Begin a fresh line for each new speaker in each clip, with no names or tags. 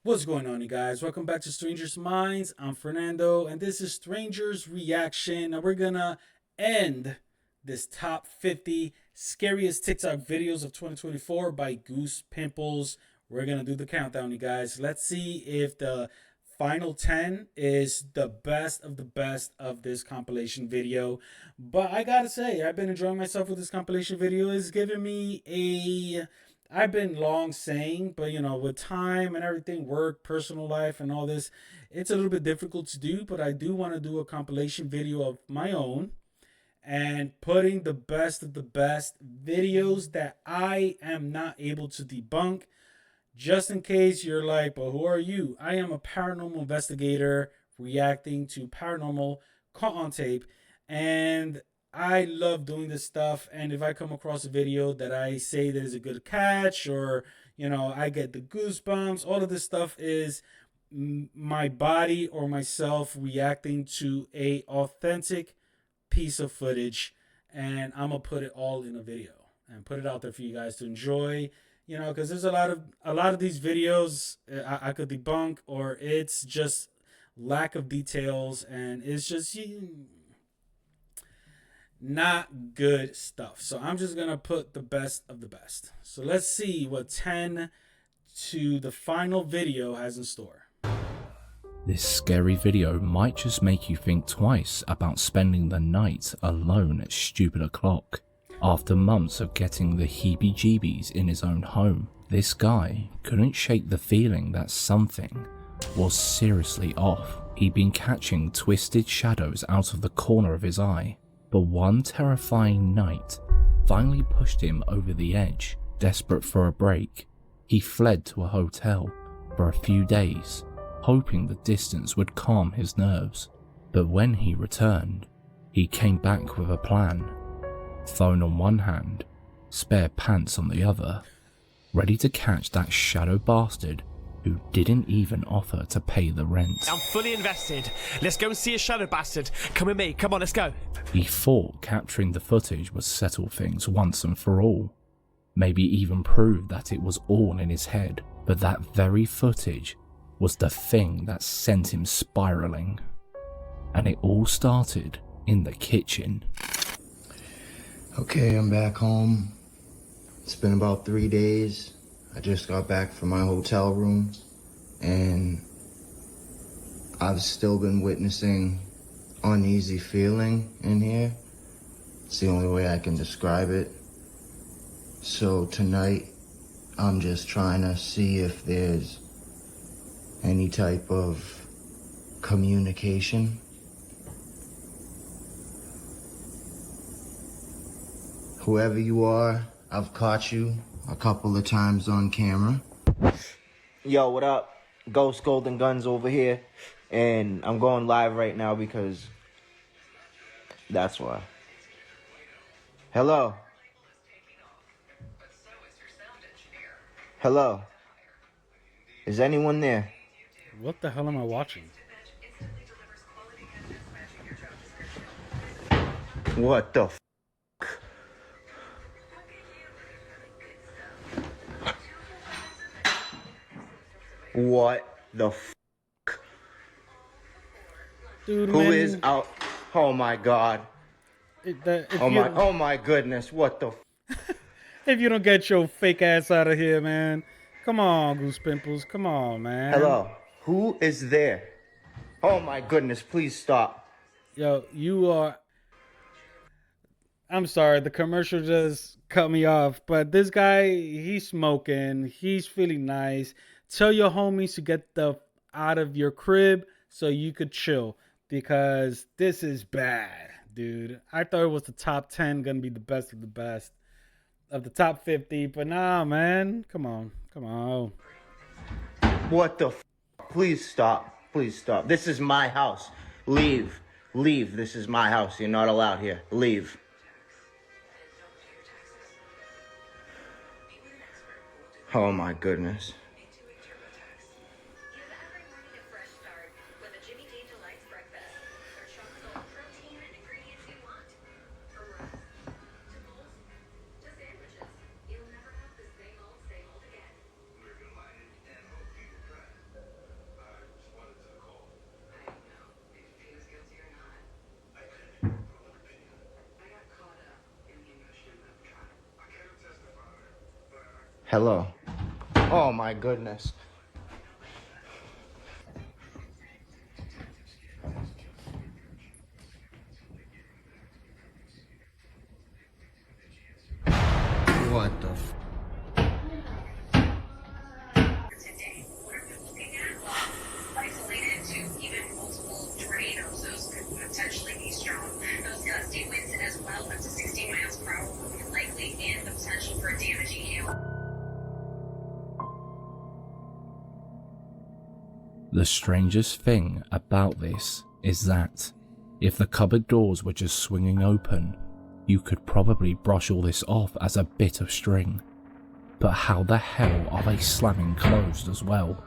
What's going on, you guys? Welcome back to Strangers Minds. I'm Fernando, and this is Strangers Reaction. And we're gonna end this top 50 scariest TikTok videos of 2024 by GOOSE Pimples. We're gonna do the countdown, you guys. Let's see if the final 10 is the best of this compilation video. But I gotta say, I've been enjoying myself with this compilation video. It's giving me a I've been long saying, but with time and everything, work, personal life, and all this, it's a little bit difficult to do. But I do want to do a compilation video of my own and putting the best of the best videos that I am not able to debunk. Just in case you're like, but who are you? I am a paranormal investigator reacting to paranormal caught on tape. And I love doing this stuff. And if I come across a video that I say that is a good catch, or, I get the goosebumps, all of this stuff is my body or myself reacting to a authentic piece of footage. And I'm going to put it all in a video and put it out there for you guys to enjoy. Because there's a lot of these videos I could debunk, or it's just lack of details, and it's just not good stuff. So I'm just gonna put the best of the best. So let's see what 10 to the final video has in store.
This scary video might just make you think twice about spending the night alone at stupid o'clock. After months of getting the heebie-jeebies in his own home, this guy couldn't shake the feeling that something was seriously off. He'd been catching twisted shadows out of the corner of his eye, but one terrifying night finally pushed him over the edge. Desperate for a break, he fled to a hotel for a few days, hoping the distance would calm his nerves. But when he returned, he came back with a plan. Phone on one hand, spare pants on the other, ready to catch that shadow bastard who didn't even offer to pay the rent.
I'm fully invested. Let's go and see a shadow bastard. Come with me. Come on, let's go.
He thought capturing the footage would settle things once and for all. Maybe even prove that it was all in his head. But that very footage was the thing that sent him spiraling. And it all started in the kitchen.
Okay, I'm back home. It's been about 3 days. I just got back from my hotel room, and I've still been witnessing uneasy feeling in here. It's the only way I can describe it. So tonight, I'm just trying to see if there's any type of communication. Whoever you are, I've caught you a couple of times on camera. Yo, what up? Ghost Golden Guns over here. And I'm going live right now because that's why. Hello? Hello? Is anyone there?
What the hell am I watching?
What the f***? What the f***?
Dude,
Who
man,
is out? Oh my god. Oh my goodness. What the f***?
If you don't get your fake ass out of here, man. Come on, Goose Pimples. Come on, man.
Hello. Who is there? Oh my goodness. Please stop.
Yo, you are... I'm sorry, the commercial just cut me off. But this guy, he's smoking. He's feeling nice. Tell your homies to get the out of your crib so you could chill, because this is bad, dude. I thought it was the top 10 gonna be the best of the best of the top 50, but nah, man. Come on.
What the f***? Please stop. Please stop. This is my house. Leave. Leave. This is my house. You're not allowed here. Leave. Oh my goodness. Hello. Oh my goodness. What the f?
Today, what are we looking at? Isolated to even multiple tornadoes. Those could potentially be strong. Those gusty winds as well, up to 60 miles per hour, will be likely, and the potential for damaging hail.
The strangest thing about this is that if the cupboard doors were just swinging open, you could probably brush all this off as a bit of string. But how the hell are they slamming closed as well?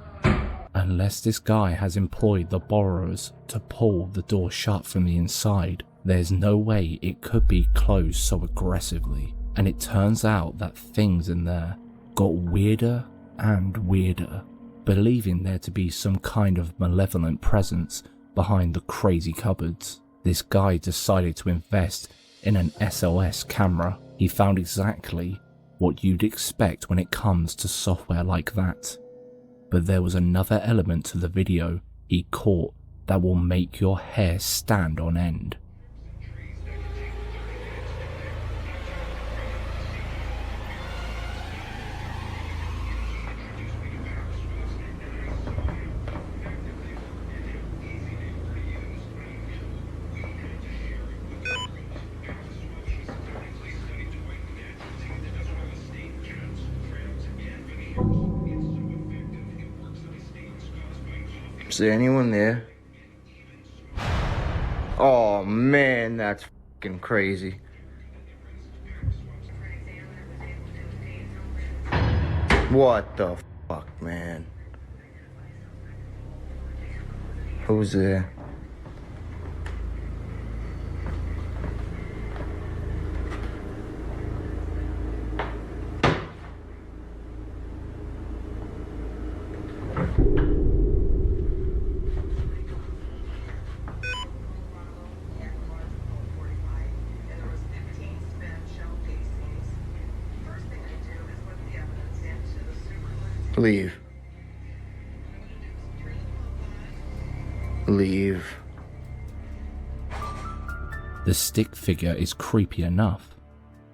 Unless this guy has employed the borrowers to pull the door shut from the inside, there's no way it could be closed so aggressively. And it turns out that things in there got weirder and weirder, believing there to be some kind of malevolent presence behind the crazy cupboards. This guy decided to invest in an SOS camera. He found exactly what you'd expect when it comes to software like that. But there was another element to the video he caught that will make your hair stand on end.
Is there anyone there? Oh man, that's fucking crazy. What the fuck, man? Who's there? Leave. Leave.
The stick figure is creepy enough,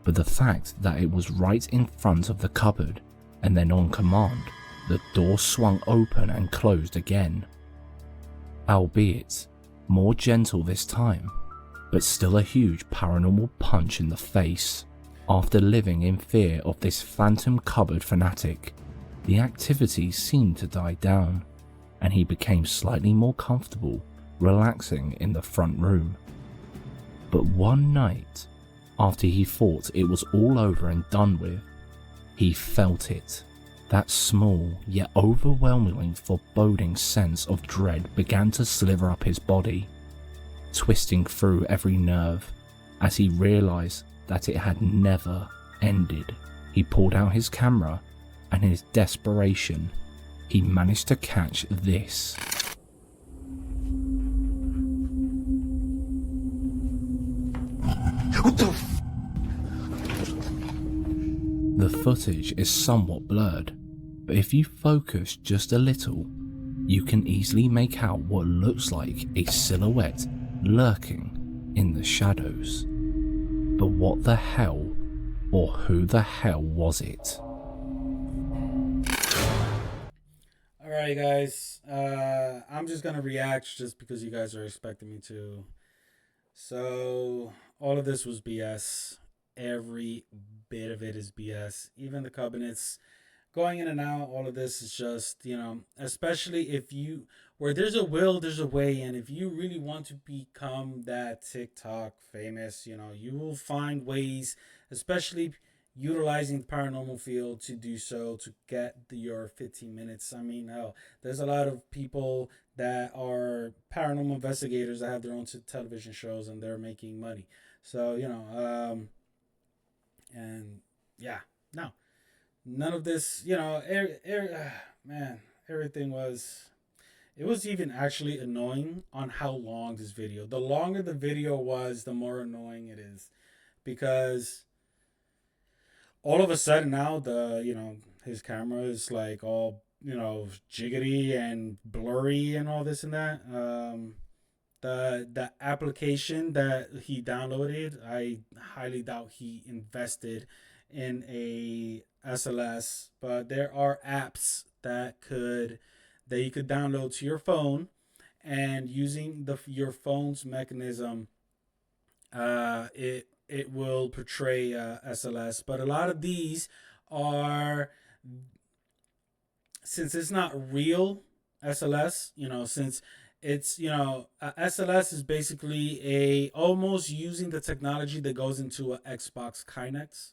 but the fact that it was right in front of the cupboard and then on command, the door swung open and closed again. Albeit more gentle this time, but still a huge paranormal punch in the face. After living in fear of this phantom cupboard fanatic, the activity seemed to die down, and he became slightly more comfortable, relaxing in the front room. But one night, after he thought it was all over and done with, he felt it. That small yet overwhelmingly foreboding sense of dread began to slither up his body, twisting through every nerve as he realized that it had never ended. He pulled out his camera, and in his desperation, he managed to catch this.
What the f?
The footage is somewhat blurred, but if you focus just a little, you can easily make out what looks like a silhouette lurking in the shadows. But what the hell, or who the hell was it?
Alright guys, I'm just gonna react just because you guys are expecting me to. So all of this was BS. Every bit of it is BS. Even the cabinets going in and out, all of this is just, especially if you, where there's a will, there's a way. And if you really want to become that TikTok famous, you will find ways, especially utilizing the paranormal field to do so, to get your 15 minutes. I mean, hell, there's a lot of people that are paranormal investigators that have their own television shows and they're making money. So, and yeah, no, none of this, man, everything was, it was even actually annoying on how long this video, the longer the video was, the more annoying it is, because all of a sudden now his camera is like all, you know, jiggity and blurry and all this and that. The application that he downloaded, I highly doubt he invested in a SLS, but there are apps that you could download to your phone, and using your phone's mechanism, it will portray SLS. But a lot of these are, since it's not real SLS, you know, since it's, you know, SLS is basically a almost using the technology that goes into a Xbox Kinect,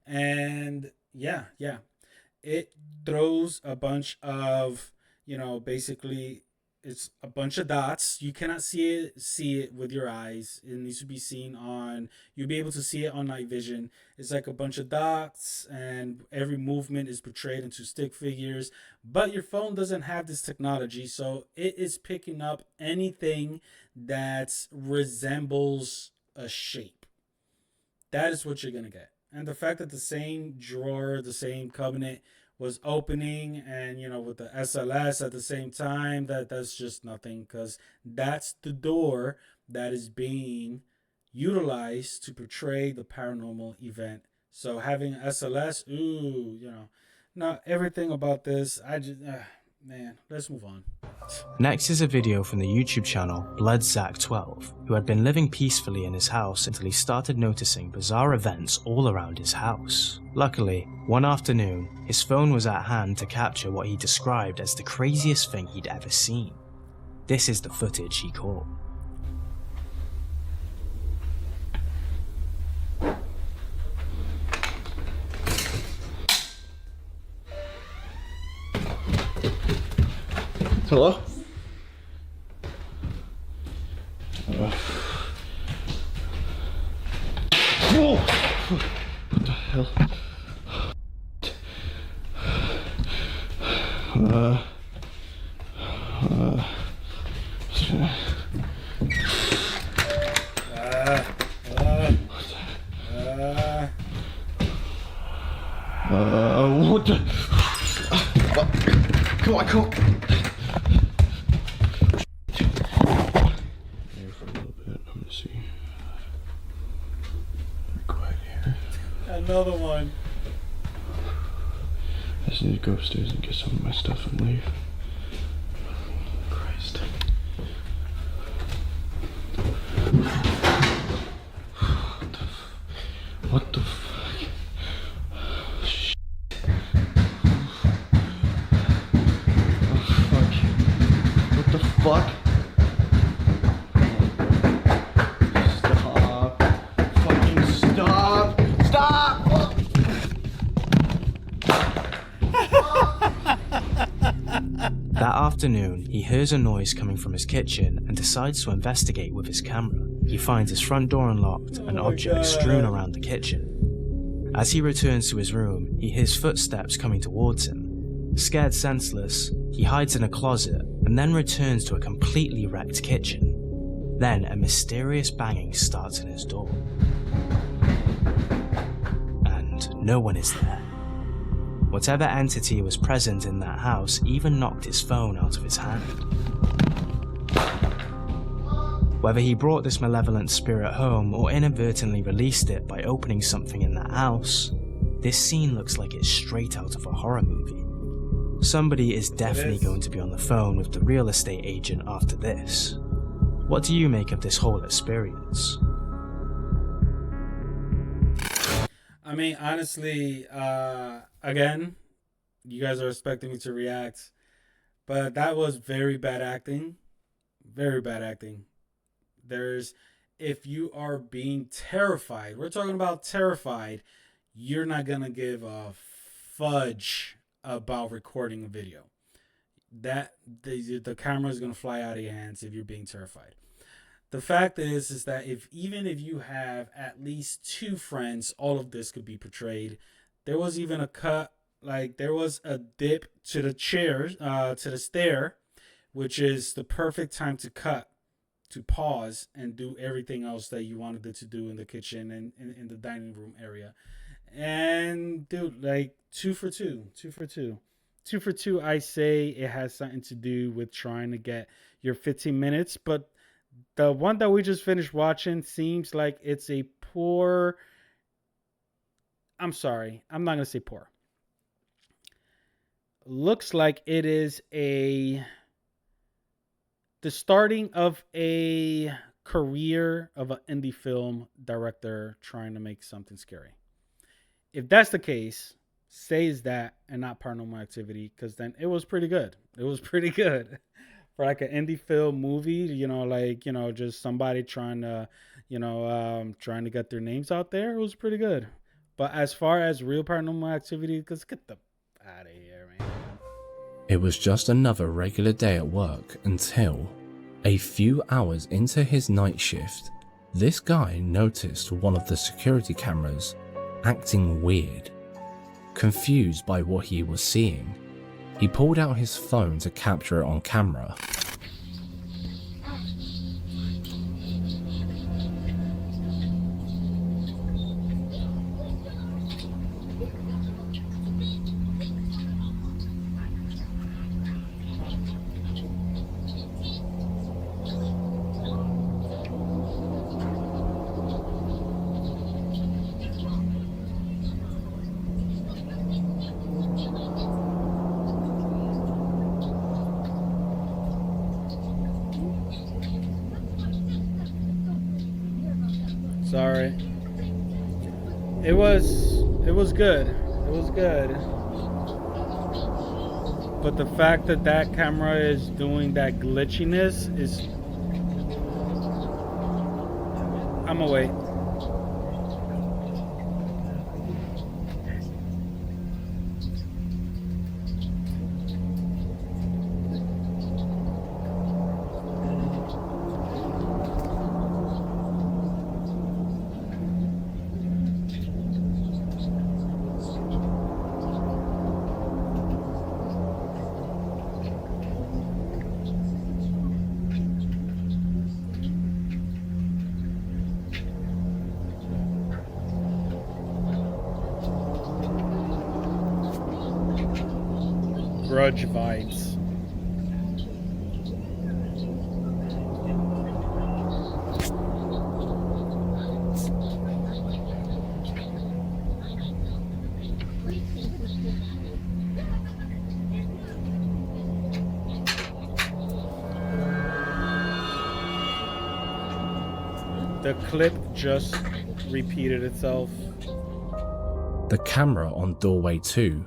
and yeah, it throws a bunch of, you know, basically it's a bunch of dots. You cannot see it with your eyes. It needs to be seen on, you'll be able to see it on night vision. It's like a bunch of dots, and every movement is portrayed into stick figures. But your phone doesn't have this technology, so it is picking up anything that resembles a shape. That is what you're gonna get. And the fact that the same drawer, the same cabinet was opening, and, you know, with the SLS at the same time, that's just nothing, because that's the door that is being utilized to portray the paranormal event. So having SLS, ooh, you know, not everything about this. I just, man, let's move on.
Next is a video from the YouTube channel BloodZack12, who had been living peacefully in his house until he started noticing bizarre events all around his house. Luckily, one afternoon, his phone was at hand to capture what he described as the craziest thing he'd ever seen. This is the footage he caught.
Hello? Whoa! What the hell? What the? Come on, come on. Here for a little bit. I'm gonna see. Very quiet here.
Another one.
I just need to go upstairs and get some of my stuff and leave. Christ. What the fuck? Shit. Oh fuck. What the fuck? Stop. Fucking stop. Stop!
That afternoon, he hears a noise coming from his kitchen and decides to investigate with his camera. He finds his front door unlocked and objects strewn around the kitchen. As he returns to his room, he hears footsteps coming towards him. Scared senseless, he hides in a closet and then returns to a completely wrecked kitchen. Then a mysterious banging starts in his door. And no one is there. Whatever entity was present in that house even knocked his phone out of his hand. Whether he brought this malevolent spirit home or inadvertently released it by opening something in that house, this scene looks like it's straight out of a horror movie. Somebody is definitely going to be on the phone with the real estate agent after this. What do you make of this whole experience?
I mean, honestly, again, you guys are expecting me to react, but that was very bad acting. Very bad acting. If you are being terrified, we're talking about terrified, you're not going to give a fudge about recording a video. That the camera is going to fly out of your hands if you're being terrified. The fact is that even if you have at least 2 friends, all of this could be portrayed. There was even a cut, like there was a dip to the chairs, to the stair, which is the perfect time to cut, to pause and do everything else that you wanted it to do in the kitchen and in the dining room area. And dude, like 2 for 2, 2 for 2, 2 for 2. I say it has something to do with trying to get your 15 minutes, but the one that we just finished watching seems like it's a poor. I'm sorry, I'm not gonna say poor. Looks like it is the starting of a career of an indie film director trying to make something scary. If that's the case, says that and not Paranormal Activity, because then it was pretty good. It was pretty good for like an indie film movie. Like just somebody trying to, trying to get their names out there. It was pretty good. But as far as real Paranormal Activity, because get the out of here, man.
It was just another regular day at work until, a few hours into his night shift, this guy noticed one of the security cameras acting weird. Confused by what he was seeing, he pulled out his phone to capture it on camera.
Sorry. It was good. It was good. But the fact that that camera is doing that glitchiness is... I'm away. Grudge vibes. The clip just repeated itself.
The camera on doorway 2,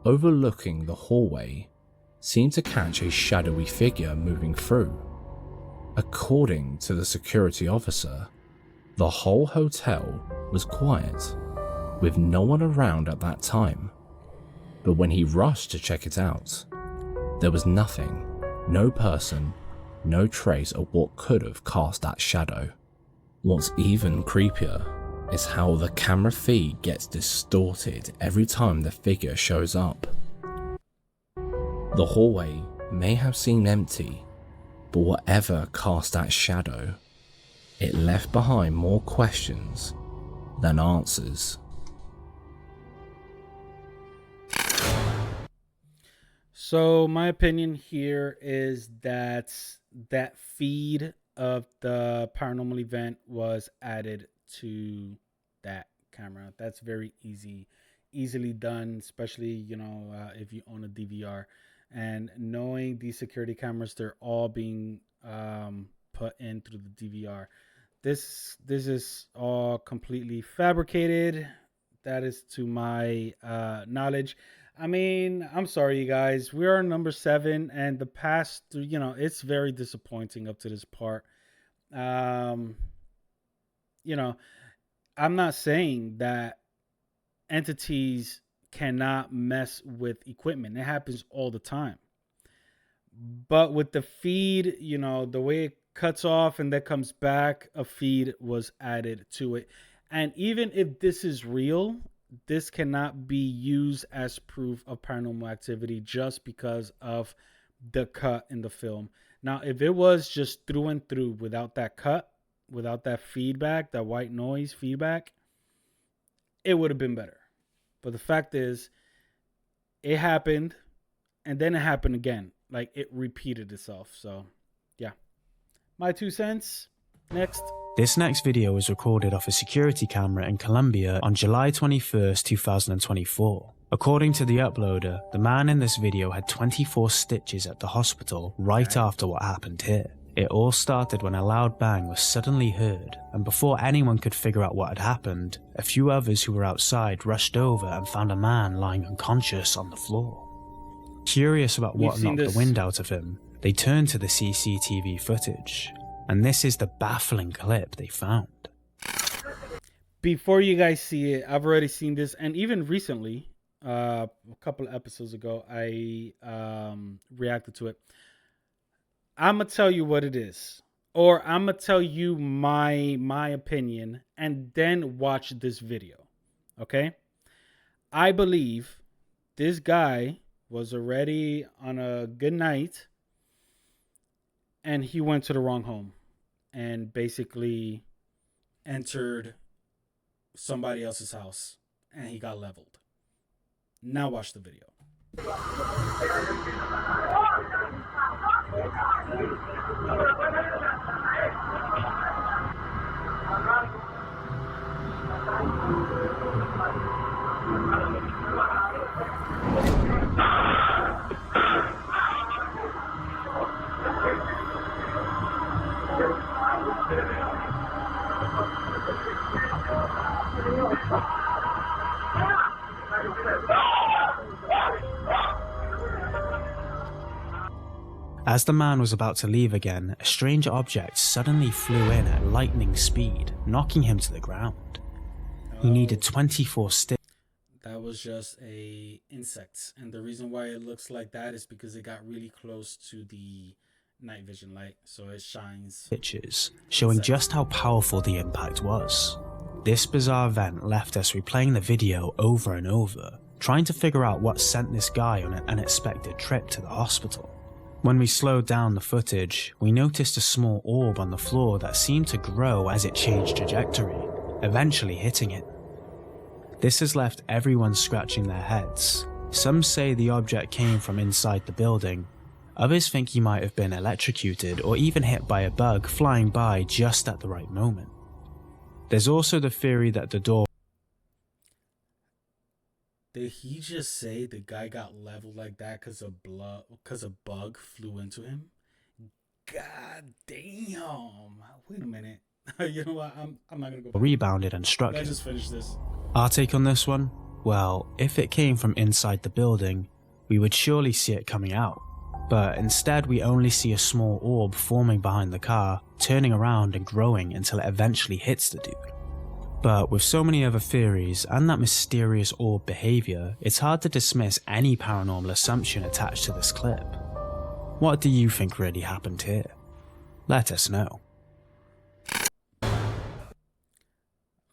overlooking the hallway, seemed to catch a shadowy figure moving through. According to the security officer, the whole hotel was quiet, with no one around at that time. But when he rushed to check it out, there was nothing, no person, no trace of what could have cast that shadow. What's even creepier is how the camera feed gets distorted every time the figure shows up. The hallway may have seemed empty, but whatever cast that shadow, it left behind more questions than answers.
So my opinion here is that that feed of the paranormal event was added to that camera. That's very easily done, especially if you own a DVR. And knowing these security cameras, they're all being put in through the DVR. This is all completely fabricated. That is to my knowledge. I mean, I'm sorry, you guys. We are number 7, and the past, it's very disappointing up to this part. I'm not saying that entities cannot mess with equipment. It happens all the time. But with the feed, the way it cuts off and then comes back, a feed was added to it. And even if this is real, this cannot be used as proof of paranormal activity just because of the cut in the film. Now, if it was just through and through without that cut, without that feedback, that white noise feedback, it would have been better. But the fact is, it happened, and then it happened again. Like, it repeated itself. So, yeah. My 2 cents. Next.
This next video was recorded off a security camera in Colombia on July 21st, 2024. According to the uploader, the man in this video had 24 stitches at the hospital right after what happened here. It all started when a loud bang was suddenly heard, and before anyone could figure out what had happened, a few others who were outside rushed over and found a man lying unconscious on the floor. Curious about what knocked the wind out of him, they turned to the CCTV footage, and this is the baffling clip they found.
Before you guys see it, I've already seen this, and even recently, a couple of episodes ago, I reacted to it. I'm gonna tell you what it is, or I'm gonna tell you my opinion, and then watch this video. Okay? I believe this guy was already on a good night, and he went to the wrong home, and basically entered somebody else's house, and he got leveled. Now watch the video.
As the man was about to leave again, a strange object suddenly flew in at lightning speed, knocking him to the ground. He needed 24 stitches.
That was just a insect, and the reason why it looks like that is because it got really close to the night vision light, so it shines.
Showing just how powerful the impact was. This bizarre event left us replaying the video over and over, trying to figure out what sent this guy on an unexpected trip to the hospital. When we slowed down the footage, we noticed a small orb on the floor that seemed to grow as it changed trajectory, eventually hitting it. This has left everyone scratching their heads. Some say the object came from inside the building. Others think he might have been electrocuted or even hit by a bug flying by just at the right moment. There's also the theory that the door...
Did he just say the guy got leveled like that because a bug flew into him? God damn. Wait a minute. You know what? I'm not going to go.
Rebounded and struck him.
I just finished this.
Our take on this one? Well, if it came from inside the building, we would surely see it coming out. But instead we only see a small orb forming behind the car, turning around and growing until it eventually hits the dude. But with so many other theories and that mysterious orb behavior, it's hard to dismiss any paranormal assumption attached to this clip. What do you think really happened here? Let us know.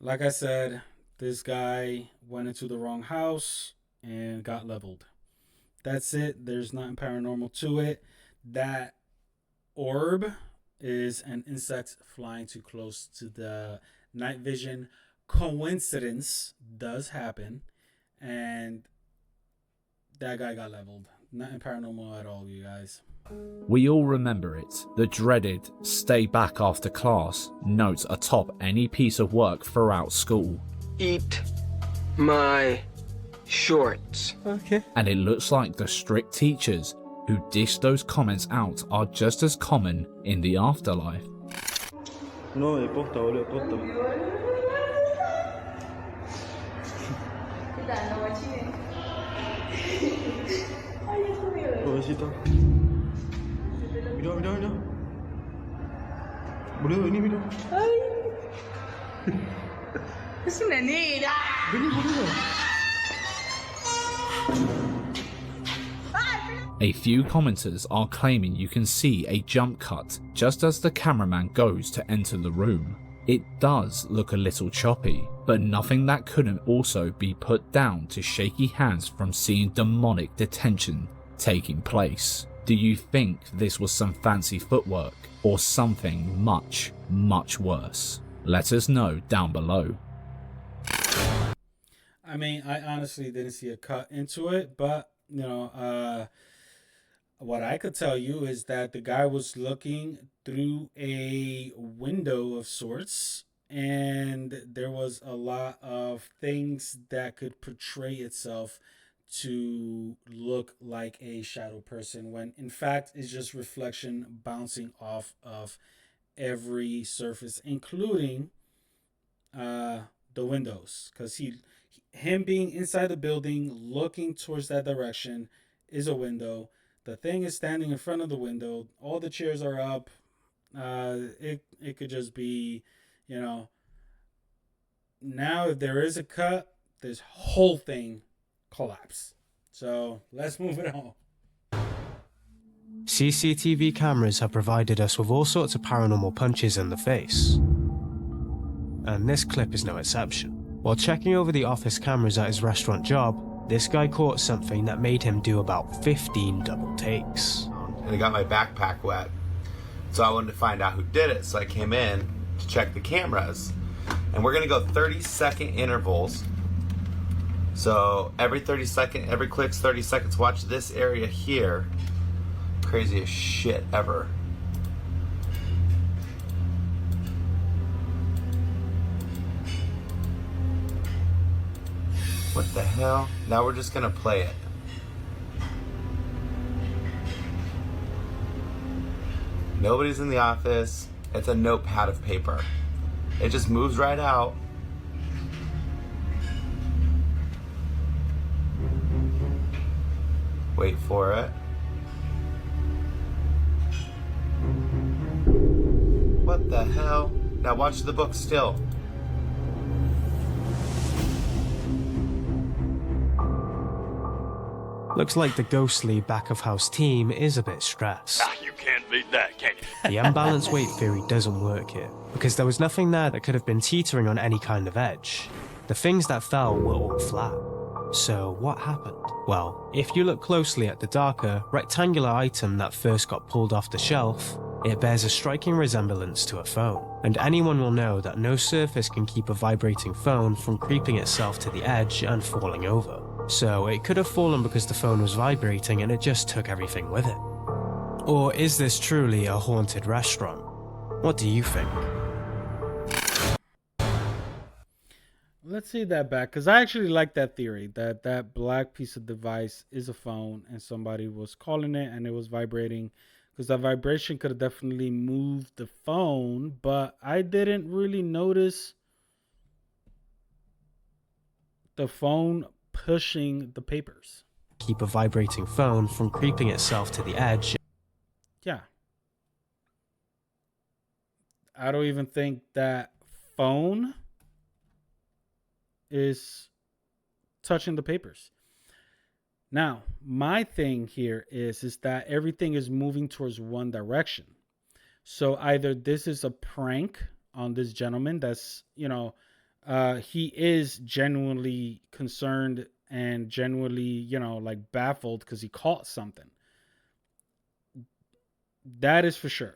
Like I said, this guy went into the wrong house and got leveled. That's it. There's nothing paranormal to it. That orb is an insect flying too close to the night vision. Coincidence does happen, and that guy got leveled. Nothing paranormal at all, you guys.
We all remember it, the dreaded stay back after class note atop any piece of work throughout school.
Eat my shorts.
Okay.
And it looks like the strict teachers who dish those comments out are just as common in the afterlife.
No, posta, boludo, posta. Pobrecito. Mira, mira, mira. Boludo, vení, mira.
Es una negra.
Vení, boludo.
A few commenters are claiming you can see a jump cut just as the cameraman goes to enter the room. It does look a little choppy, but nothing that couldn't also be put down to shaky hands from seeing demonic detention taking place. Do you think this was some fancy footwork or something much, much worse? Let us know down below.
I mean, I honestly didn't see a cut into it, but what I could tell you is that the guy was looking through a window of sorts, and there was a lot of things that could portray itself to look like a shadow person when in fact it's just reflection bouncing off of every surface, including the windows, because him being inside the building looking towards that direction is a window. The thing is standing in front of the window. All the chairs are up. It could just be, now if there is a cut, this whole thing collapse. So let's move it on.
CCTV cameras have provided us with all sorts of paranormal punches in the face. And this clip is no exception. While checking over the office cameras at his restaurant job, this guy caught something that made him do about 15 double takes.
And I got my backpack wet. So I wanted to find out who did it, so I came in to check the cameras. And we're gonna go 30-second intervals. So every click's 30 seconds. Watch this area here. Craziest shit ever. What the hell? Now we're just gonna play it. Nobody's in the office. It's a notepad of paper. It just moves right out. Wait for it. What the hell? Now watch the book still.
Looks like the ghostly back-of-house team is a bit stressed.
You can't beat that, can you?
The unbalanced weight theory doesn't work here, because there was nothing there that could have been teetering on any kind of edge. The things that fell were all flat. So what happened? Well, if you look closely at the darker, rectangular item that first got pulled off the shelf, it bears a striking resemblance to a phone. And anyone will know that no surface can keep a vibrating phone from creeping itself to the edge and falling over. So it could have fallen because the phone was vibrating and it just took everything with it. Or is this truly a haunted restaurant? What do you think?
Let's see that back, because I actually like that theory that that black piece of device is a phone and somebody was calling it and it was vibrating, because that vibration could have definitely moved the phone, but I didn't really notice the phone pushing the papers.
Keep a vibrating phone from creeping itself to the edge.
Yeah. I don't even think that phone is touching the papers. Now, my thing here is that everything is moving towards one direction. So either this is a prank on this gentleman that's, he is genuinely concerned and genuinely, like baffled because he caught something. That is for sure.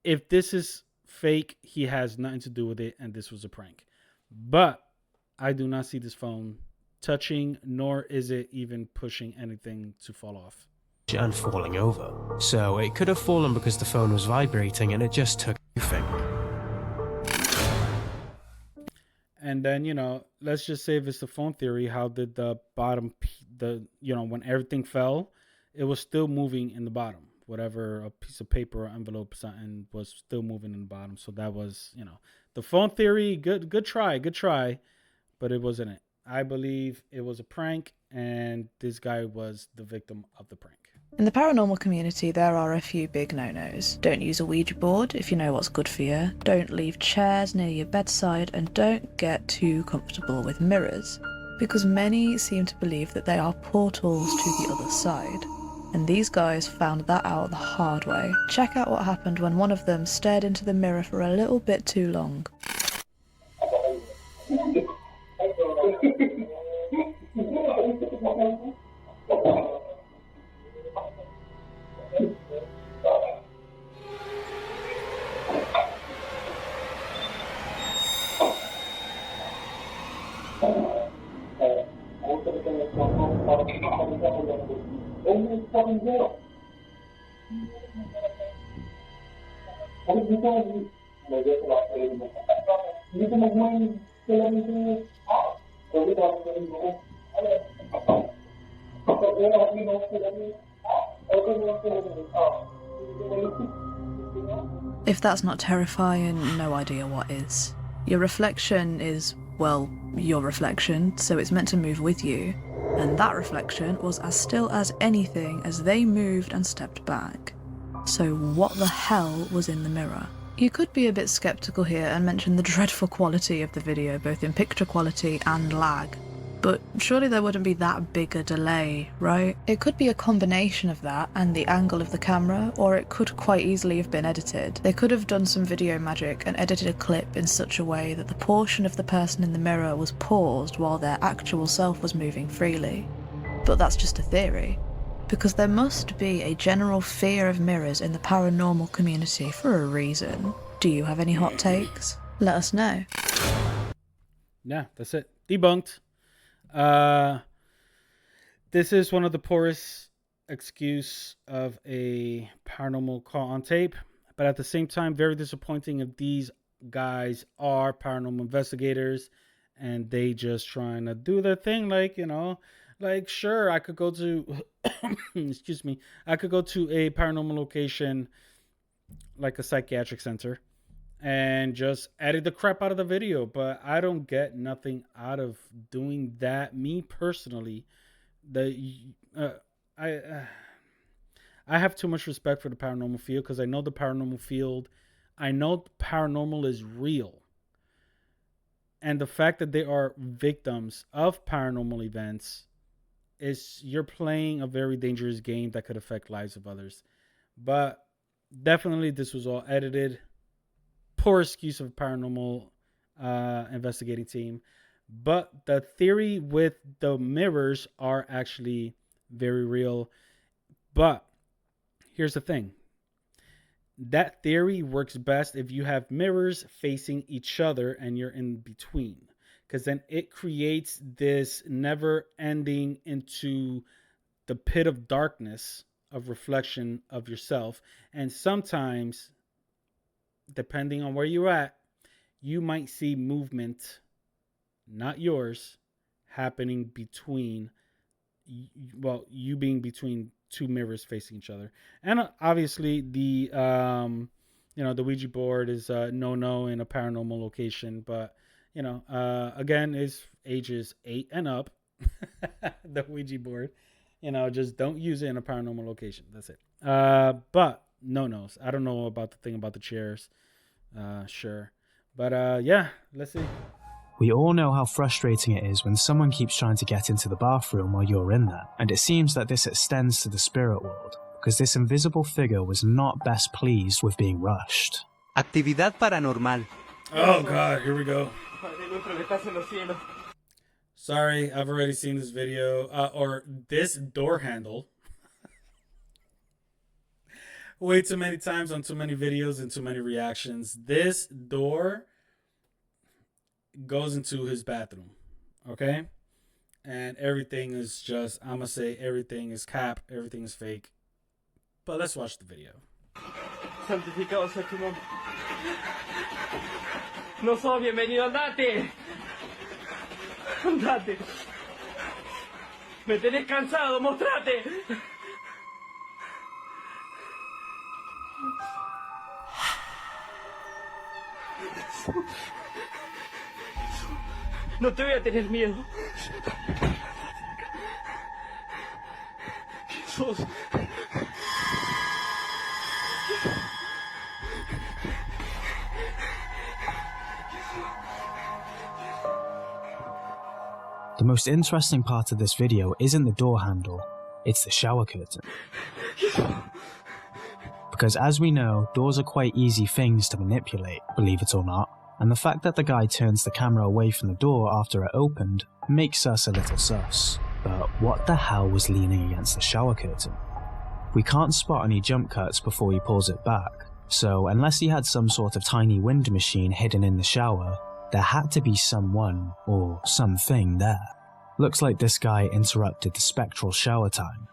If this is fake, he has nothing to do with it and this was a prank. But I do not see this phone touching, nor is it even pushing anything to fall off.
And falling over. So it could have fallen because the phone was vibrating and it just took everything.
And then, let's just say if it's the phone theory, how did the bottom, when everything fell, it was still moving in the bottom. Whatever, a piece of paper or envelope or something was still moving in the bottom. So that was, the phone theory, good try. But it wasn't it. I believe it was a prank, and this guy was the victim of the prank.
In the paranormal community, there are a few big no-nos. Don't use a Ouija board if you know what's good for you. Don't leave chairs near your bedside, and don't get too comfortable with mirrors, because many seem to believe that they are portals to the other side. And these guys found that out the hard way. Check out what happened when one of them stared into the mirror for a little bit too long. If that's not terrifying, no idea what is. Your reflection is, well, your reflection, so it's meant to move with you. And that reflection was as still as anything as they moved and stepped back. So what the hell was in the mirror? You could be a bit skeptical here and mention the dreadful quality of the video, both in picture quality and lag. But surely there wouldn't be that big a delay, right? It could be a combination of that and the angle of the camera, or it could quite easily have been edited. They could have done some video magic and edited a clip in such a way that the portion of the person in the mirror was paused while their actual self was moving freely. But that's just a theory, because there must be a general fear of mirrors in the paranormal community for a reason. Do you have any hot takes? Let us know.
Yeah, that's it. Debunked. This is one of the poorest excuse of a paranormal call on tape, but at the same time, very disappointing if these guys are paranormal investigators and they just trying to do their thing. Like, you know, like, sure, I could go to, excuse me, I could go to a paranormal location like a psychiatric center and just edit the crap out of the video, but I don't get nothing out of doing that. Me personally, I have too much respect for the paranormal field, because I know the paranormal field, I know paranormal is real, and the fact that they are victims of paranormal events is, you're playing a very dangerous game that could affect lives of others. But definitely this was all edited. Poor excuse of a paranormal investigating team. But the theory with the mirrors are actually very real. But here's the thing. That theory works best if you have mirrors facing each other and you're in between, because then it creates this never ending into the pit of darkness of reflection of yourself. And sometimes, depending on where you're at, you might see movement, not yours, happening between, well, you being between two mirrors facing each other. And obviously the the Ouija board is no in a paranormal location, but again, is ages 8 and up. The Ouija board, just don't use it in a paranormal location. That's it. But no-nos. I don't know about the thing about the chairs. Sure. But yeah, let's see.
We all know how frustrating it is when someone keeps trying to get into the bathroom while you're in there, and it seems that this extends to the spirit world, because this invisible figure was not best pleased with being rushed.
Actividad paranormal.
Oh god, here we go. Sorry, I've already seen this video, or this door handle. Way too many times on too many videos and too many reactions. This door goes into his bathroom, okay? And everything is just, I'm gonna say everything is cap, everything is fake. But let's watch the video.
Santificado sea tu nombre. No sos bienvenido, andate. Andate. Me tenés cansado, mostrate. No te voy a tener miedo. Jesús.
The most interesting part of this video isn't the door handle, it's the shower curtain. Because as we know, doors are quite easy things to manipulate, believe it or not, and the fact that the guy turns the camera away from the door after it opened makes us a little sus. But what the hell was leaning against the shower curtain? We can't spot any jump cuts before he pulls it back, so unless he had some sort of tiny wind machine hidden in the shower, there had to be someone, or something there. Looks like this guy interrupted the spectral shower time.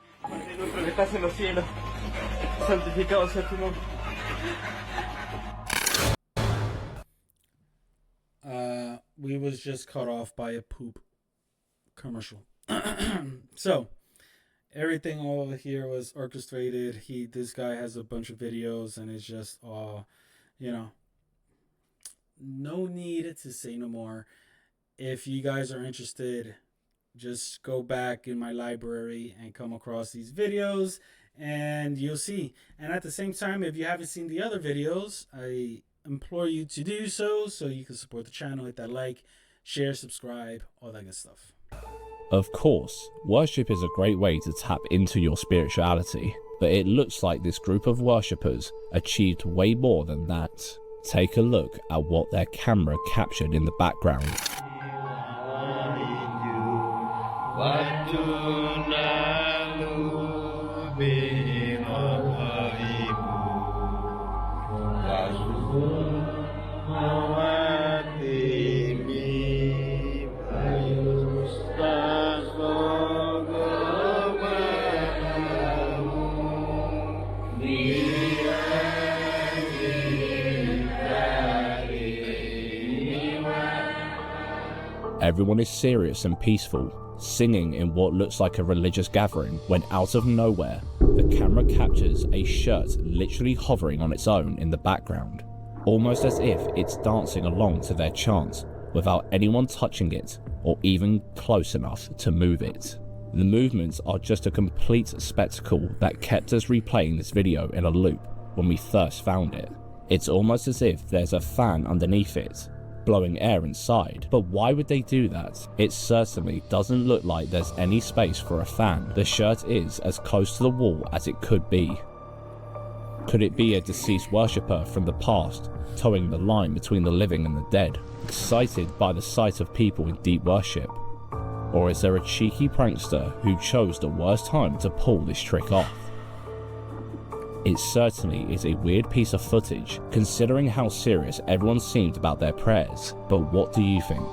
estás en los cielos, santificado sea tu nombre.
We was just cut off by a poop commercial. So everything over here was orchestrated. This guy has a bunch of videos, and it's just all, no need to say no more. If you guys are interested, just go back in my library and come across these videos, and you'll see. And at the same time, if you haven't seen the other videos, I implore you to do so you can support the channel. Hit that like, share, subscribe, all that good stuff.
Of course, worship is a great way to tap into your spirituality, but it looks like this group of worshippers achieved way more than that. Take a look at what their camera captured in the background. Everyone is serious and peaceful, singing in what looks like a religious gathering, when out of nowhere, the camera captures a shirt literally hovering on its own in the background, almost as if it's dancing along to their chant, without anyone touching it or even close enough to move it. The movements are just a complete spectacle that kept us replaying this video in a loop when we first found it. It's almost as if there's a fan underneath it, blowing air inside. But why would they do that? It certainly doesn't look like there's any space for a fan. The shirt is as close to the wall as it could be. Could it be a deceased worshipper from the past, towing the line between the living and the dead, excited by the sight of people in deep worship? Or is there a cheeky prankster who chose the worst time to pull this trick off? It certainly is a weird piece of footage, considering how serious everyone seemed about their prayers, but what do you think?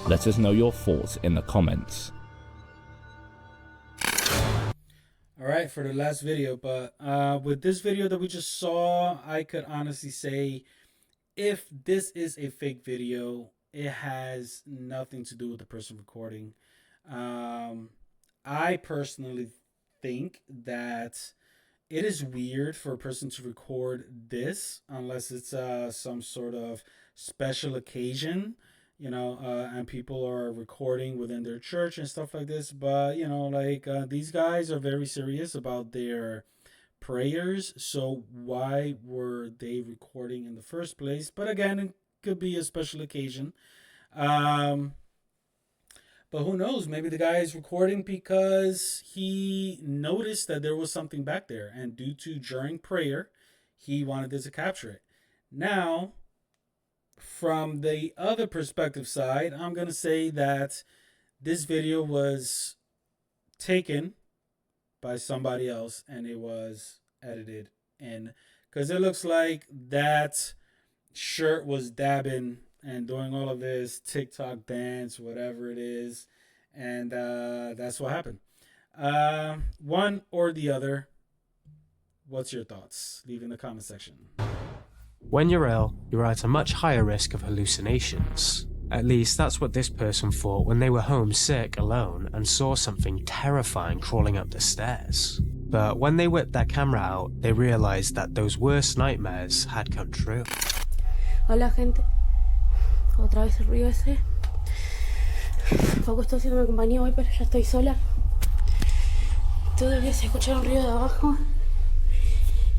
Let us know your thoughts in the comments.
Alright, for the last video, but with this video that we just saw, I could honestly say, if this is a fake video, it has nothing to do with the person recording. I personally think that it is weird for a person to record this unless it's some sort of special occasion, and people are recording within their church and stuff like this. But, these guys are very serious about their prayers. So why were they recording in the first place? But again, it could be a special occasion. But who knows? Maybe the guy is recording because he noticed that there was something back there. And due to during prayer, he wanted this to capture it. Now, from the other perspective side, I'm going to say that this video was taken by somebody else and it was edited in. Because it looks like that shirt was dabbing and doing all of this TikTok dance, whatever it is. And that's what happened. One or the other. What's your thoughts? Leave in the comment section.
When you're ill, you're at a much higher risk of hallucinations. At least that's what this person thought when they were home sick alone and saw something terrifying crawling up the stairs. But when they whipped their camera out, they realized that those worst nightmares had come true.
Hola, gente. Otra vez el ruido ese. Poco estoy haciendo compañía hoy, pero ya estoy sola. Todavía se escucha un ruido de abajo.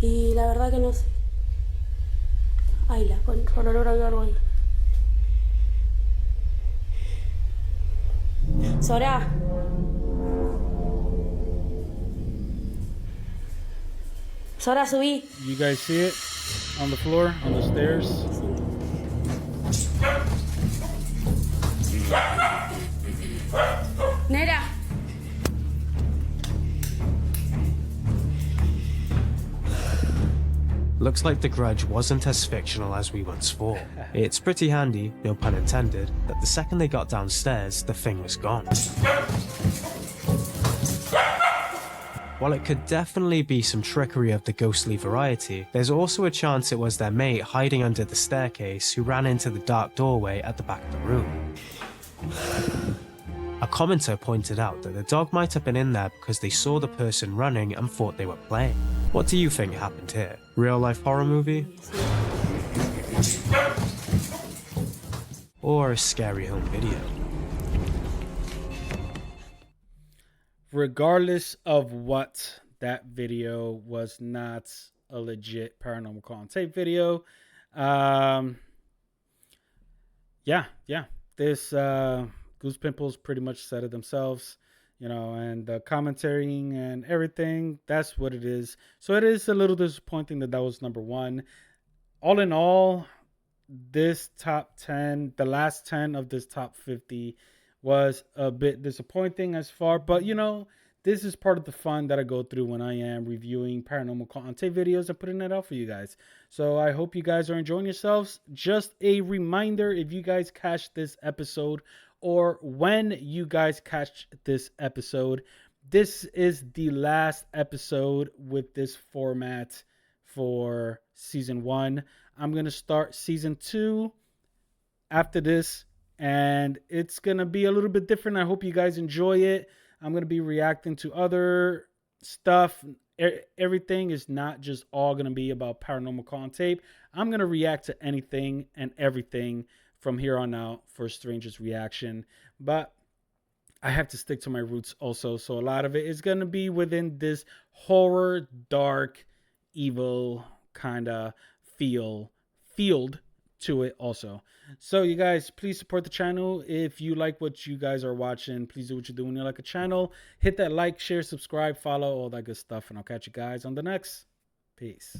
Y la verdad que no sé. Ay, la concha, por olor a algo ahí. Sora. Sora, subí.
You guys see it on the floor, on the stairs?
Nera.
Looks like the grudge wasn't as fictional as we once thought. It's pretty handy, no pun intended, that the second they got downstairs, the thing was gone. While it could definitely be some trickery of the ghostly variety, there's also a chance it was their mate hiding under the staircase who ran into the dark doorway at the back of the room. A commenter pointed out that the dog might have been in there because they saw the person running and thought they were playing. What do you think happened here? Real life horror movie? Or a scary home video?
Regardless of what, that video was not a legit Paranormal Call on Tape video. This Goose Pimples pretty much said it themselves, you know, and the commentary and everything, that's what it is. So it is a little disappointing that that was number one. All in all, this top 10, the last 10 of this top 50 was a bit disappointing as far, but you know, this is part of the fun that I go through when I am reviewing Paranormal Call on Tape videos and putting it out for you guys. So I hope you guys are enjoying yourselves. Just a reminder, if you guys catch this episode, or when you guys catch this episode, this is the last episode with this format for season 1. I'm going to start season 2 after this, and it's going to be a little bit different. I hope you guys enjoy it. I'm going to be reacting to other stuff. Everything is not just all going to be about Paranormal Call on Tape. I'm going to react to anything and everything from here on out for Strangers Reaction. But I have to stick to my roots also. So a lot of it is going to be within this horror, dark, evil kind of field to it also. So you guys, please support the channel. If you like what you guys are watching, please do what you do when you like a channel. Hit that like, share, subscribe, follow, all that good stuff. And I'll catch you guys on the next. Peace.